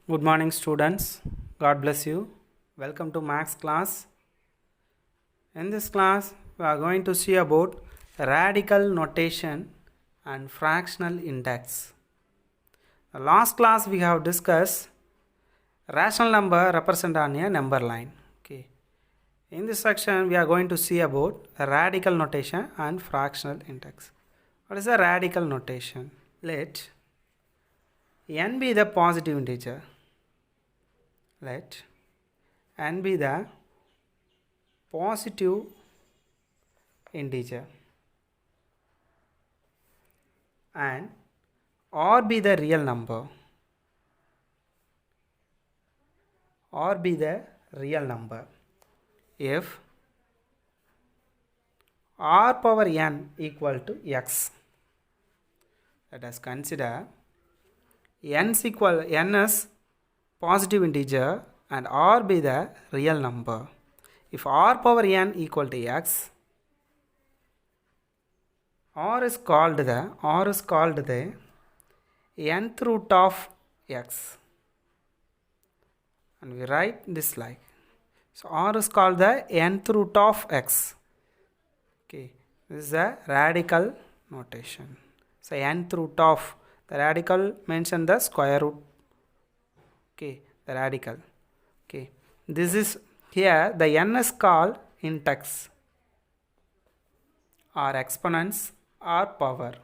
Good morning, students. God bless you. Welcome to Max class. In this class, we are going to see about radical notation and fractional index. The last class we have discussed rational number represented on a number line. Okay. In this section, we are going to see about radical notation and fractional index. What is a radical notation? Let n be the positive integer. Let n be the positive integer and r be the real number if r power n equal to x. Let us consider n is positive integer and r be the real number. If r power n equal to x, r is called the nth root of x, and we write this like. So r is called the nth root of x. Okay, this is a radical notation. So nth root of the radical mention the square root. Okay, the radical. Okay, this is here the n is called index or exponents or power.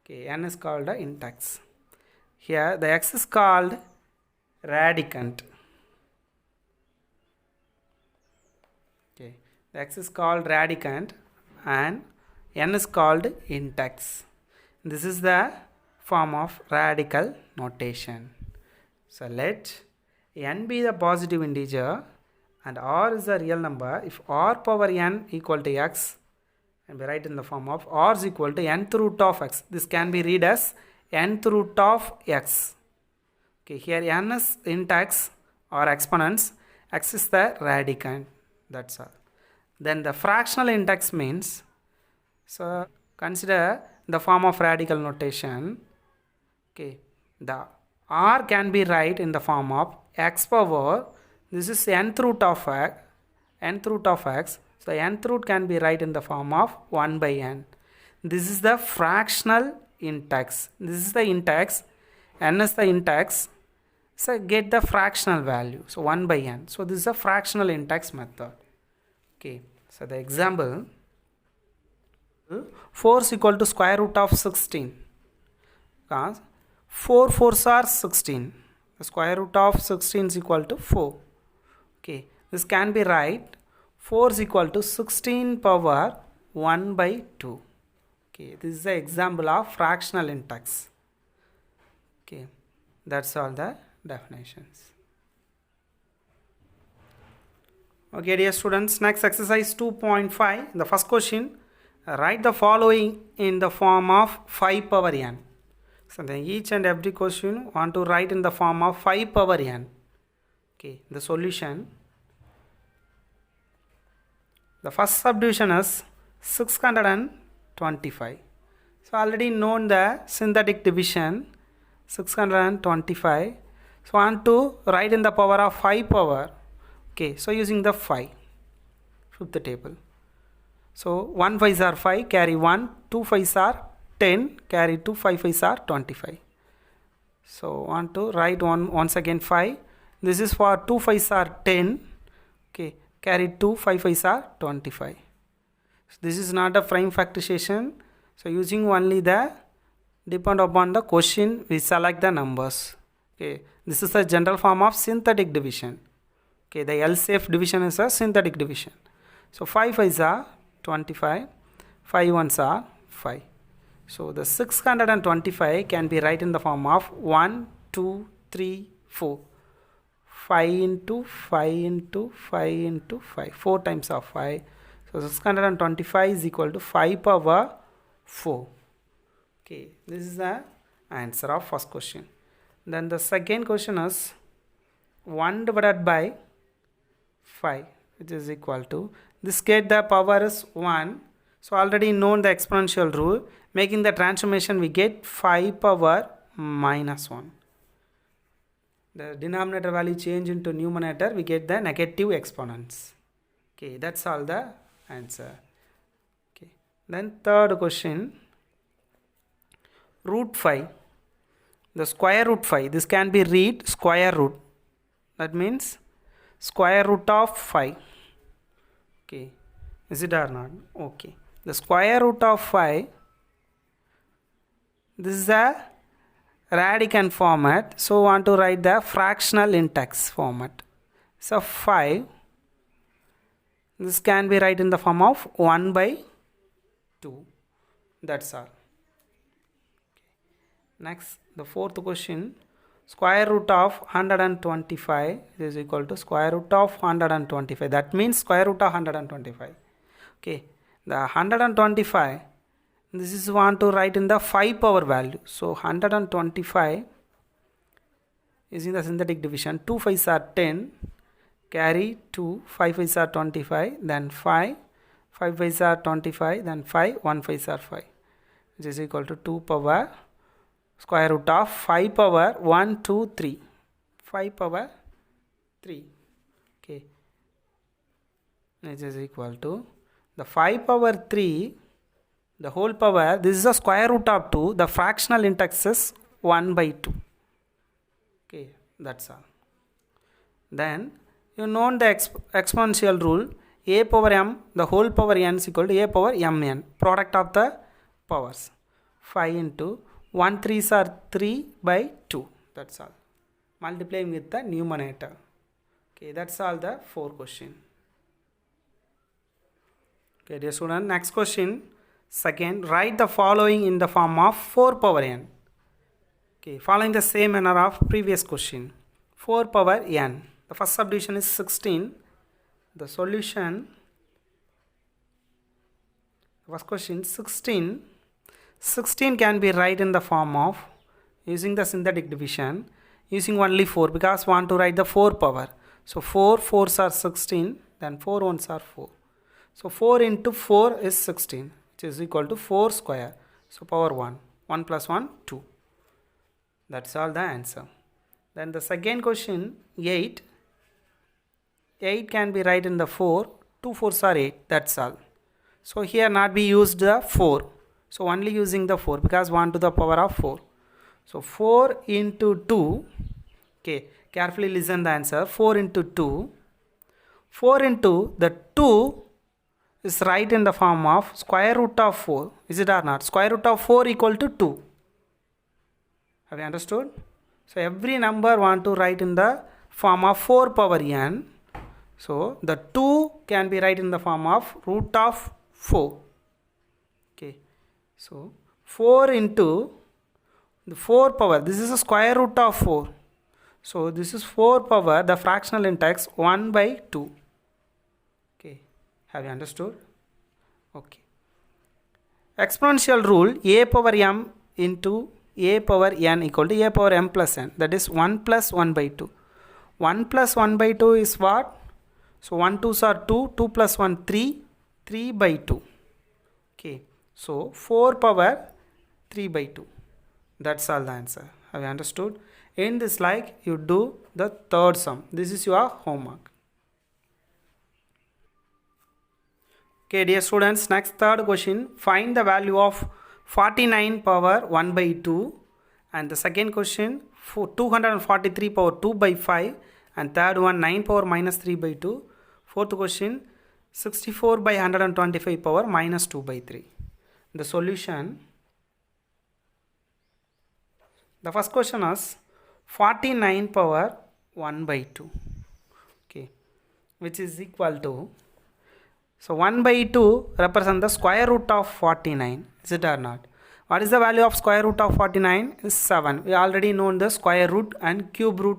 Okay, n is called the index. Here the x is called radicand. Okay, the x is called radicand and n is called index. This is the form of radical notation. So let n be the positive integer and r is the real number. If r power n equal to x, and we write in the form of r is equal to nth root of x. This can be read as nth root of x. Okay, here n is index or exponents, x is the radicand. That's all. Then the fractional index means, so consider the form of radical notation. Okay, the r can be write in the form of x power, this is nth root of x, so nth root can be write in the form of 1 by n. This is the fractional index. This is the index, n is the index, so get the fractional value, so 1 by n. So this is a fractional index method. Okay, so the example, 4 is equal to square root of 16, because 4 4s are 16. The square root of 16 is equal to 4. Okay, this can be right. 4 is equal to 16 power 1 by 2. Okay, this is the example of fractional index. Okay, that's all the definitions. Okay, dear students, next exercise 2.5. The first question, write the following in the form of 5 power n. So then each and every question want to write in the form of 5 power n. Okay, the solution. The first subdivision is 625. So already known the synthetic division 625. So want to write in the power of 5 power. Okay, so using the 5. Flip the table. So 1 5s are 5, carry 1, 2 5s are 10, carry 2, 5 5s are 25. So want to write once again 5. This is for 2 5s are 10. Okay, carry 2, 5 5s are 25. So this is not a prime factorization. So using only the depend upon the question we select the numbers. Okay, this is the general form of synthetic division. Okay, the L-safe division is a synthetic division. So 5 5s are 25, 5 1s are 5. So the 625 can be write in the form of 1, 2, 3, 4. 5 into 5 into 5 into 5. 4 times of 5. So 625 is equal to 5 power 4. Okay, this is the answer of first question. Then the second question is 1 divided by 5, which is equal to, this get the power is 1. So already known the exponential rule. Making the transformation we get 5 power minus 1. the denominator value change into numerator, we get the negative exponents. Okay, that's all the answer. Okay, then third question, root 5, the square root 5, this can be read square root, that means square root of 5. Okay, is it or not? Okay, the square root of 5, this is a radicand format, so want to write the fractional index format. So 5, this can be written in the form of 1 by 2. That's all. Okay. Next, the fourth question, square root of 125 is equal to square root of 125. That means square root of 125. Okay, the 125, this is want to write in the 5 power value. So 125 is in the synthetic division. 2 5s are 10, carry 2, 5 5s are 25, then 5, 5 5s are 25, then 5, 1 5s are 5, which is equal to 2 power square root of 5 power 1 2 3, 5 power 3. Okay, which is equal to the 5 power 3, the whole power, this is the square root of 2, the fractional index is 1 by 2. Okay, that's all. Then you know the exponential rule, a power m, the whole power n is equal to a power mn, product of the powers. 5 into 1 3s are 3 by 2, that's all. Multiplying with the numerator. Okay, that's all the 4 question. Okay, dear student, next question. Second, write the following in the form of 4 power n. Okay, following the same manner of previous question. 4 power n. The first subdivision is 16. The solution, first question 16. 16 can be written in the form of using the synthetic division, using only 4 because we want to write the 4 power. So 4 4s are 16, then 4 1s are 4. So 4 into 4 is 16. Is equal to 4 square, so power 1, 1 plus 1 2. That's all the answer. Then the second question, 8 can be written in the 4, 2 4s are 8, that's all. So here not be used the 4, so only using the 4 because 1 to the power of 4. So 4 into 2, okay, carefully listen the answer, 4 into 2, 4 into the 2 is right in the form of square root of 4. Is it or not? Square root of 4 equal to 2. Have you understood? So every number want to write in the form of 4 power n. So the 2 can be write in the form of root of 4. Okay. So 4 into the 4 power. This is a square root of 4. So this is 4 power, the fractional index 1 by 2. Have you understood? Okay. Exponential rule, a power m into a power n equal to a power m plus n. That is 1 plus 1 by 2. 1 plus 1 by 2 is what? So 1 2s are 2, 2 plus 1 3, 3 by 2. Okay. So 4 power 3 by 2. That's all the answer. Have you understood? In this like you do the third sum. This is your homework. Okay, dear students, next third question, find the value of 49 power 1 by 2, and the second question, 243 power 2 by 5, and third one 9 power minus 3 by 2, fourth question 64 by 125 power minus 2 by 3. The solution, the first question is 49 power 1 by 2, okay, which is equal to, so 1 by 2 represent the square root of 49. Is it or not? What is the value of square root of 49? Is 7. We already know the square root and cube root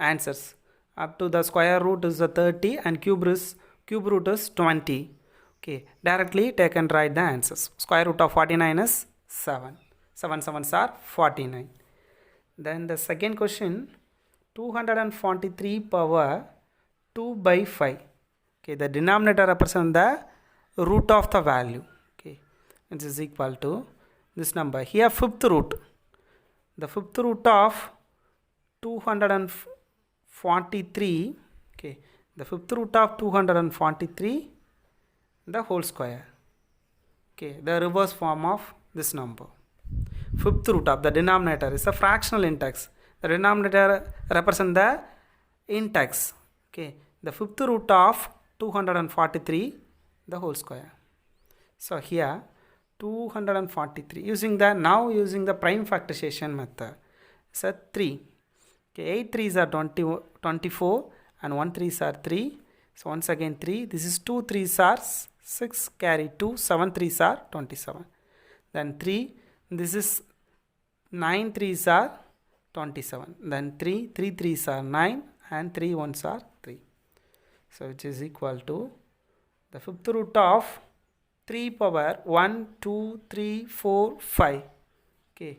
answers. Up to the square root is 30 and cube root is 20. Okay, directly take and write the answers. Square root of 49 is 7. 7 7s are 49. Then the second question, 243 power 2 by 5. Okay, the denominator represents the root of the value. Okay, which is equal to this number. Here fifth root. The fifth root of 243. Okay, the fifth root of 243 the whole square. Okay, the reverse form of this number. Fifth root of the denominator is a fractional index. The denominator represents the index. Okay, the fifth root of 243 the whole square. So here 243 using the prime factorization method. It's a 3. Okay, 8 3s are 24 and 1 3s are 3. So once again 3. This is 2 3s are 6, carry 2, 7 3s are 27. Then 3. This is 9 3s are 27. Then 3 3s are 9 and 3 1s are 3. So which is equal to the fifth root of 3 power 1 2 3 4 5. Okay.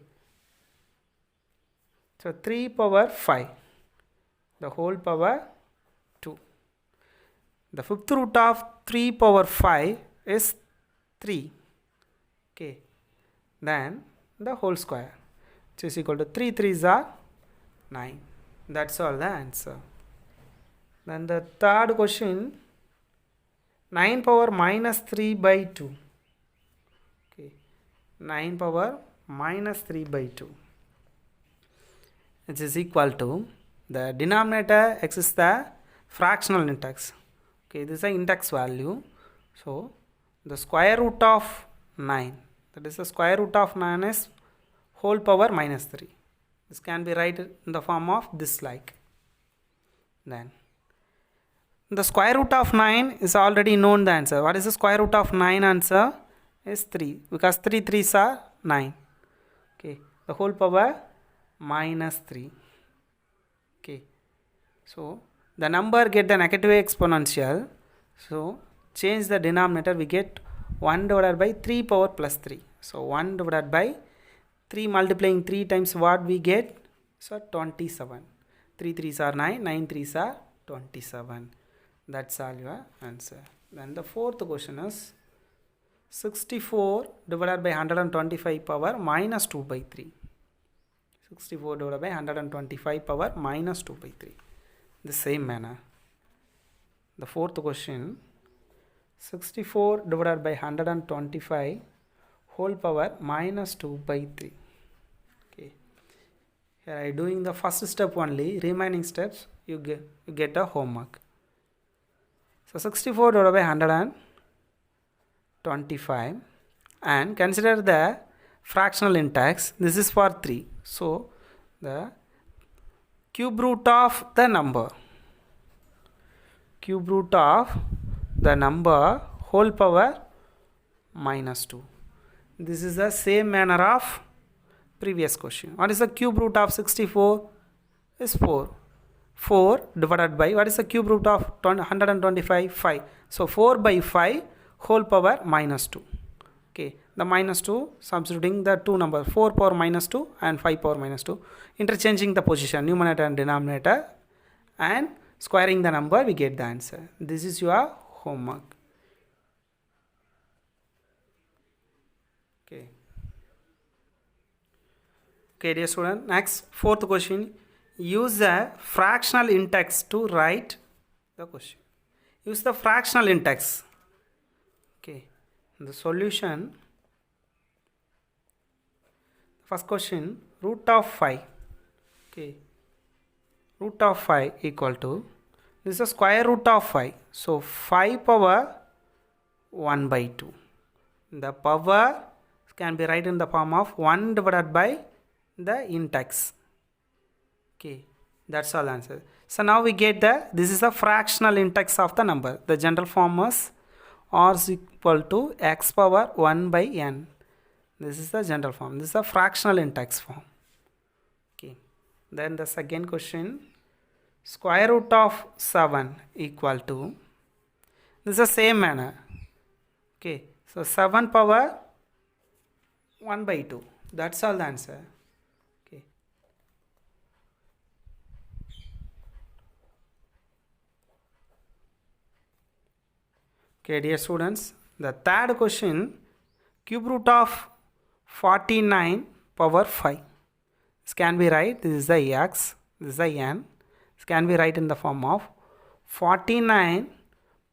So 3 power 5, the whole power 2. The fifth root of 3 power 5 is 3. Okay. Then the whole square, which is equal to 3 3s are 9. That's all the answer. Then the third question, 9 power minus 3 by 2. Okay. 9 power minus 3 by 2. Which is equal to the denominator x is the fractional index. Okay, this is the index value. So the square root of 9, that is the square root of 9 is whole power minus 3. This can be written in the form of this like. Then the square root of 9 is already known the answer. What is the square root of 9 answer? Is 3, because 3 3s are 9. Okay, the whole power minus 3. Okay, so the number get the negative exponential, so change the denominator, we get 1 divided by 3 power plus 3. So 1 divided by 3 multiplying 3 times what we get? So 27. 3 3s are 9, 9 3s are 27. That's all your answer. Then the fourth question is 64 divided by 125 power minus 2 by 3. 64 divided by 125 power minus 2 by 3. The same manner. The fourth question, 64 divided by 125 whole power minus 2 by 3. Okay. Here I am doing the first step only. Remaining steps you get a homework. So 64 divided by 125 and consider the fractional index. This is for 3. So the cube root of the number whole power minus 2. This is the same manner of previous question. What is the cube root of 64? Is 4. 4 divided by, what is the cube root of 125? 5. So 4 by 5 whole power minus 2. Okay, the minus 2 substituting the two numbers 4 power minus 2 and 5 power minus 2, interchanging the position numerator and denominator and squaring the number, we get the answer. This is your homework. Okay, dear student, next fourth question, use the fractional index to write the question. Use the fractional index. Okay, the solution, first question, root of 5. Okay, root of 5 equal to, this is the square root of 5. So 5 power 1 by 2. The power can be written in the form of 1 divided by the index. Okay, that's all answer. So now we get this is the fractional index of the number. The general form is r is equal to x power 1 by n. This is the general form. This is the fractional index form. Okay. Then the second question, square root of 7 equal to, this is the same manner. Okay. So 7 power 1 by 2. That's all the answer. Okay. Okay, dear students, the third question, cube root of 49 power 5. This can be right. This is the x. this is a n. This can be written in the form of 49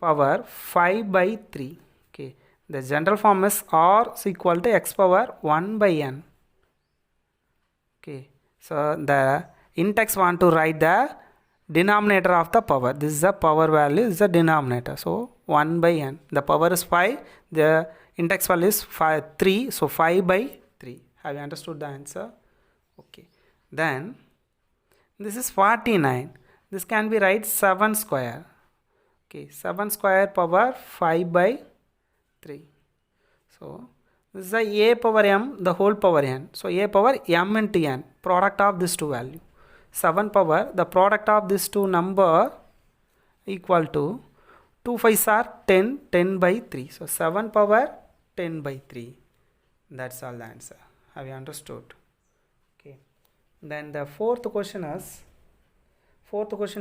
power 5 by 3. Okay, the general form is r is equal to x power 1 by n. Okay, so the int-x want to write the denominator of the power. This is the power value, this is the denominator. So 1 by n. The power is 5, the int-x value is 3, so 5 by 3. Have you understood the answer? Okay. Then this is 49. This can be write 7 square. Okay, 7 square power 5 by 3. So this is the a power m, the whole power n. So a power m into n, product of these two value. 7 power, the product of these two number equal to 2 5s are 10, 10 by 3. So 7 power 10 by 3. That's all the answer. Have you understood? Okay. Then the fourth question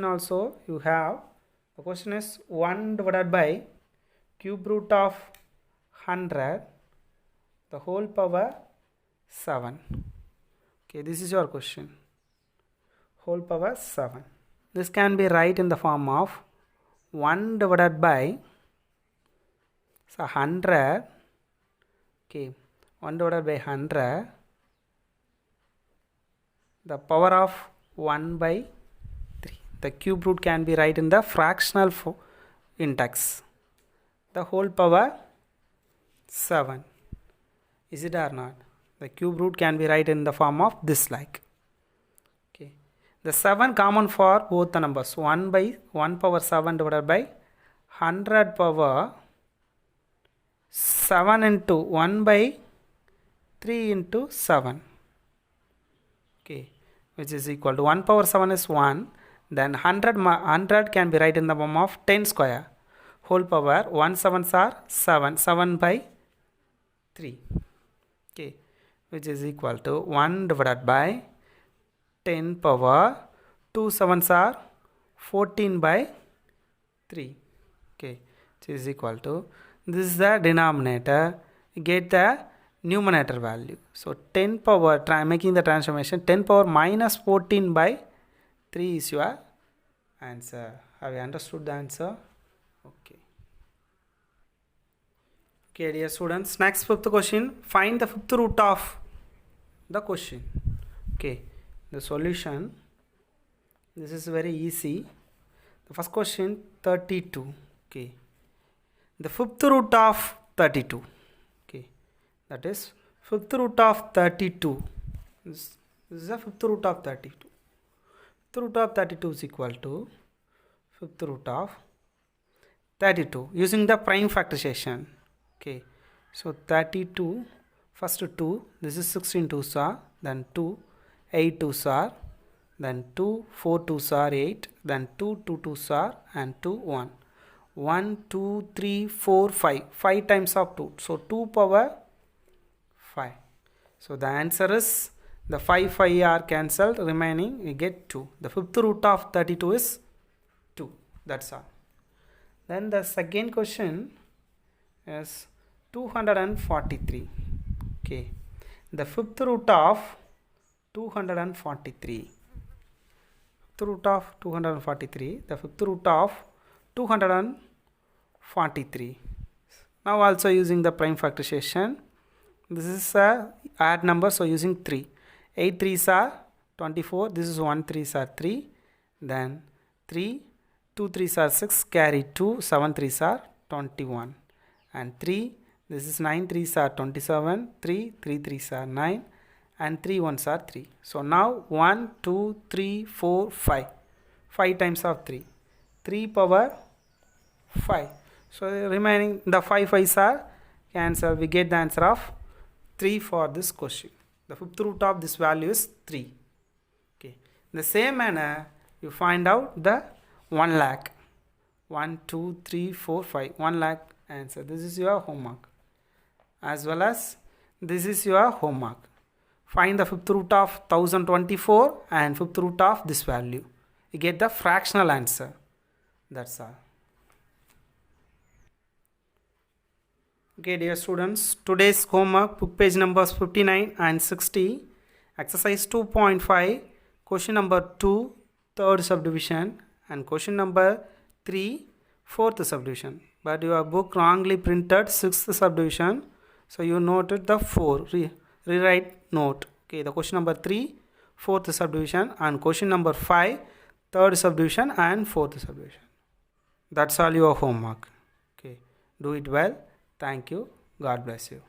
also you have, the question is 1 divided by cube root of 100 the whole power 7. Okay, this is your question. Whole power 7. This can be write in the form of 1 divided by 100. Okay, 1 divided by 100 the power of 1 by 3. The cube root can be write in the fractional int-x. The whole power 7. Is it or not? The cube root can be write in the form of this like. Okay. The 7 common for both the numbers. 1 by 1 power 7 divided by 100 power 7 into 1 by 3 into 7. Okay, which is equal to 1 power 7 is 1. Then 100 can be write in the form of 10 square. Whole power 1 7s are 7. 7 by 3. Okay, which is equal to 1 divided by 10 power 2 7s are 14 by 3. Okay, which is equal to, this is the denominator, get the numerator value. So 10 power, making the transformation, 10 power minus 14 by 3 is your answer. Have you understood the answer? Okay. Okay, dear students, next fifth question, find the fifth root of the question. Okay, the solution, this is very easy. The first question, 32. Okay, the fifth root of 32. Okay, that is fifth root of 32. This is the fifth root of 32. Fifth root of 32 is equal to fifth root of 32 using the prime factorization. Okay, so 32, first 2, this is 16 2s are, then 2, 8 2s are, then 2, 4 2s are 8, then 2, 2 2s are, and 2, 1. 1, 2, 3, 4, 5. 5 times of 2. So 2 power 5. So the answer is, the 5 5 are cancelled, remaining we get 2. The fifth root of 32 is 2. That's all. Then the second question is 243. Okay, the fifth root of 243. Fifth root of 243. The fifth root of 243. Now also using the prime factorization. This is a add number, so using 3. 8 3s are 24. This is 1 3s are 3. Then 3, 2 3s are 6. Carry 2. 7 3s are 21. And 3. This is 9 3s are 27. 3 3 3s are 9. And 3 1s are 3. So now 1 2 3 4 5. 5 times of 3. 3 power 5. So remaining the 5 5s are cancelled. We get the answer of 3 for this question. The fifth root of this value is 3. Okay. In the same manner, you find out the 1 lakh. 1 2 3 4 5. 1 lakh answer. This is your homework. As well as this is your homework. Find the fifth root of 1024 and fifth root of this value. You get the fractional answer. That's all. Okay, dear students, today's homework, book page numbers 59 and 60, exercise 2.5, question number 2, third subdivision, and question number 3 fourth subdivision, but your book wrongly printed sixth subdivision, so you noted the 4. Rewrite note. Okay, the question number 3 fourth subdivision, and question number 5 third subdivision and fourth subdivision. That's all your homework. Okay, do it well. Thank you. God bless you.